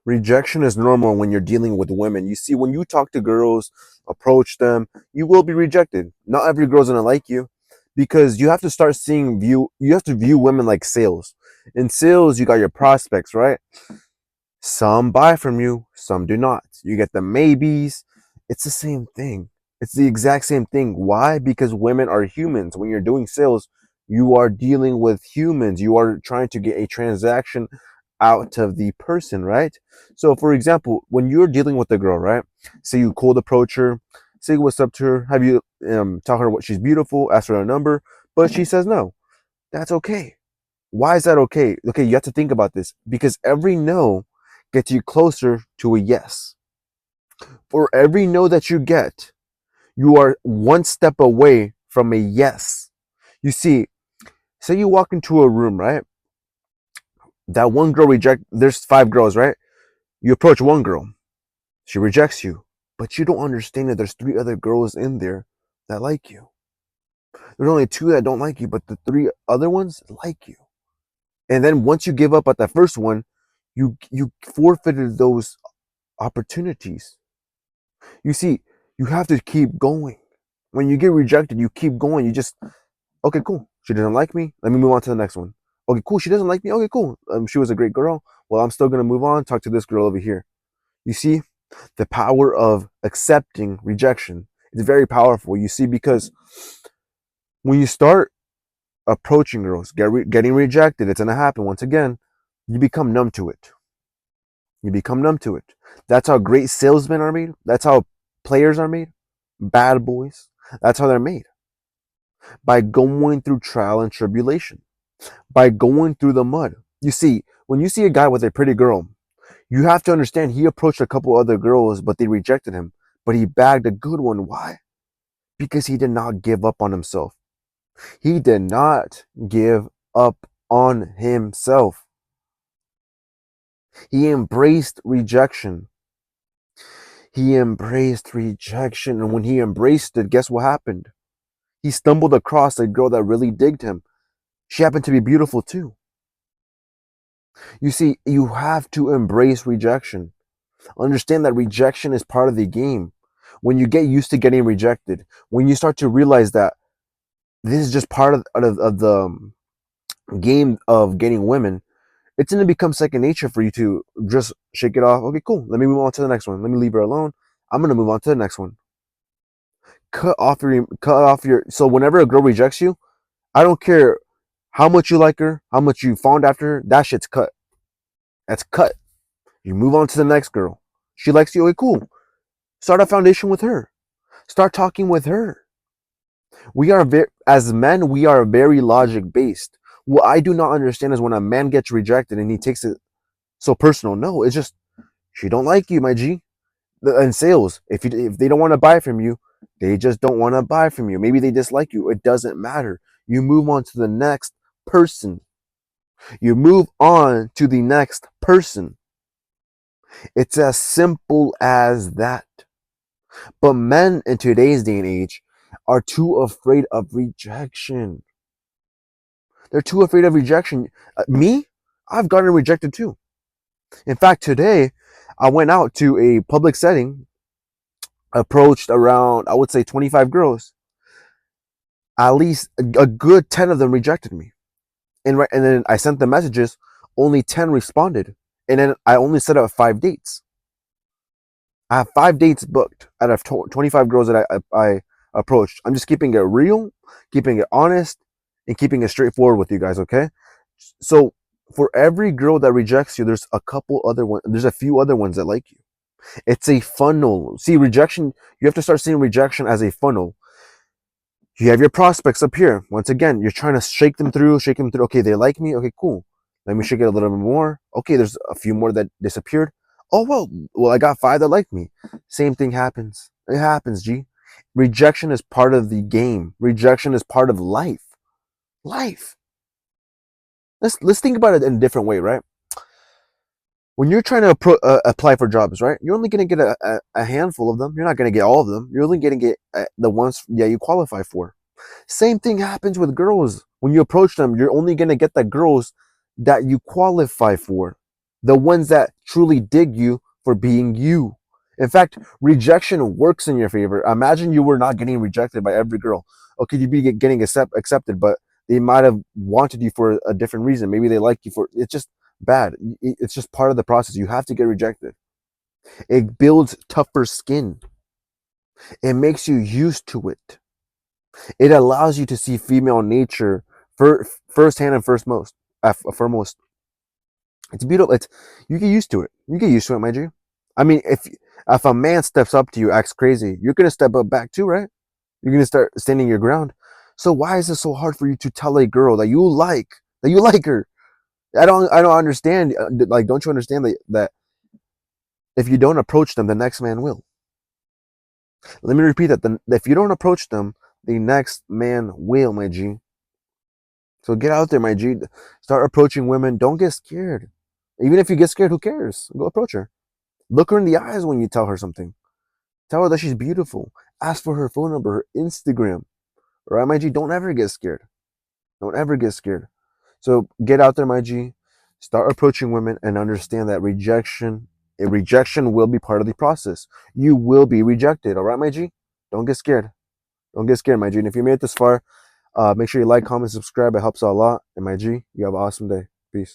Rejection is normal when you're dealing with women. You see, when you talk to girls, approach them, you will be rejected. Not every girl's gonna like you because you have to start seeing you have to view women like sales. In sales, you got your prospects, right? Some buy from you, some do not. You get the maybes. It's the same thing. It's the exact same thing. Why? Because women are humans. When you're doing sales, you are dealing with humans. You are trying to get a transaction out of the person, right? So, for example, when you're dealing with a girl, right? Say you cold approach her, say what's up to her, have you tell her what she's beautiful, ask for a number, but she says no. That's okay. Why is that okay? Okay, you have to think about this because every no gets you closer to a yes. For every no that you get, you are one step away from a yes. You see, say you walk into a room, right? That one girl there's five girls, right? You approach one girl, she rejects you, but you don't understand that there's three other girls in there that like you. There's only two that don't like you, but the three other ones like you. And then once you give up at that first one, you forfeited those opportunities. You see, you have to keep going. When you get rejected, you keep going. You just, okay, cool. She doesn't like me. Let me move on to the next one. Okay, cool. She doesn't like me. Okay, cool. She was a great girl. Well, I'm still gonna move on. Talk to this girl over here. You see, the power of accepting rejection is very powerful. You see, because when you start approaching girls, getting rejected, it's gonna happen once again. You become numb to it. You become numb to it. That's how great salesmen are made. That's how players are made. Bad boys. That's how they're made. By going through trial and tribulation. By going through the mud. You see, when you see a guy with a pretty girl, you have to understand he approached a couple other girls, but they rejected him. But he bagged a good one. Why? Because he did not give up on himself. He did not give up on himself. He embraced rejection. He embraced rejection. And when he embraced it, guess what happened? He stumbled across a girl that really digged him. She happened to be beautiful too. You see, you have to embrace rejection. Understand that rejection is part of the game. When you get used to getting rejected, when you start to realize that this is just part of the game of getting women, it's going to become second nature for you to just shake it off. Okay, cool. Let me move on to the next one. Let me leave her alone. I'm going to move on to the next one. Cut off your. So whenever a girl rejects you, I don't care how much you like her, how much you fawned after her, that shit's cut. That's cut. You move on to the next girl. She likes you. Okay, cool. Start a foundation with her. Start talking with her. As men, we are very logic based. What I do not understand is when a man gets rejected and he takes it so personal. No, it's just she don't like you, my G. In sales, if they don't want to buy from you, they just don't want to buy from you. Maybe they dislike you. It doesn't matter. You move on to the next person. You move on to the next person. It's as simple as that. But men in today's day and age are too afraid of rejection. They're too afraid of rejection. Me, I've gotten rejected too. In fact, today I went out to a public setting, approached around, I would say 25 girls. At least a good 10 of them rejected me. And then I sent the messages, only 10 responded. And then I only set up 5 dates. I have 5 dates booked out of 25 girls that I approached. I'm just keeping it real, keeping it honest, and keeping it straightforward with you guys, okay? So for every girl that rejects you, there's a few other ones that like you. It's a funnel. See, rejection, you have to start seeing rejection as a funnel. You have your prospects up here. Once again, you're trying to shake them through. Okay, they like me. Okay, cool. Let me shake it a little bit more. Okay, there's a few more that disappeared. Oh, well, I got 5 that like me. Same thing happens. It happens, G. Rejection is part of the game. Rejection is part of life. Life. Let's think about it in a different way, right? When you're trying to apply for jobs, right? You're only going to get a handful of them. You're not going to get all of them. You're only going to get the ones that you qualify for. Same thing happens with girls. When you approach them, you're only going to get the girls that you qualify for. The ones that truly dig you for being you. In fact, rejection works in your favor. Imagine you were not getting rejected by every girl. Okay, you'd be getting accepted, but they might have wanted you for a different reason. Maybe they like you for it's just bad. It's just part of the process. You have to get rejected. It builds tougher skin. It makes you used to it. It allows you to see female nature firsthand and foremost. It's beautiful. It's you get used to it. You get used to it, my G. I mean, if a man steps up to you, acts crazy, you're gonna step up back too, right? You're gonna start standing your ground. So why is it so hard for you to tell a girl that you like her? I don't understand. Like, don't you understand that if you don't approach them, the next man will. Let me repeat that. If you don't approach them, the next man will, my G. So get out there, my G. Start approaching women. Don't get scared. Even if you get scared, who cares? Go approach her. Look her in the eyes when you tell her something. Tell her that she's beautiful. Ask for her phone number, her Instagram. All right, my G. Don't ever get scared. Don't ever get scared. So get out there, my G. Start approaching women and understand that rejection will be part of the process. You will be rejected. All right, my G. Don't get scared. Don't get scared, my G. And if you made it this far, make sure you like, comment, subscribe. It helps out a lot. And my G, you have an awesome day. Peace.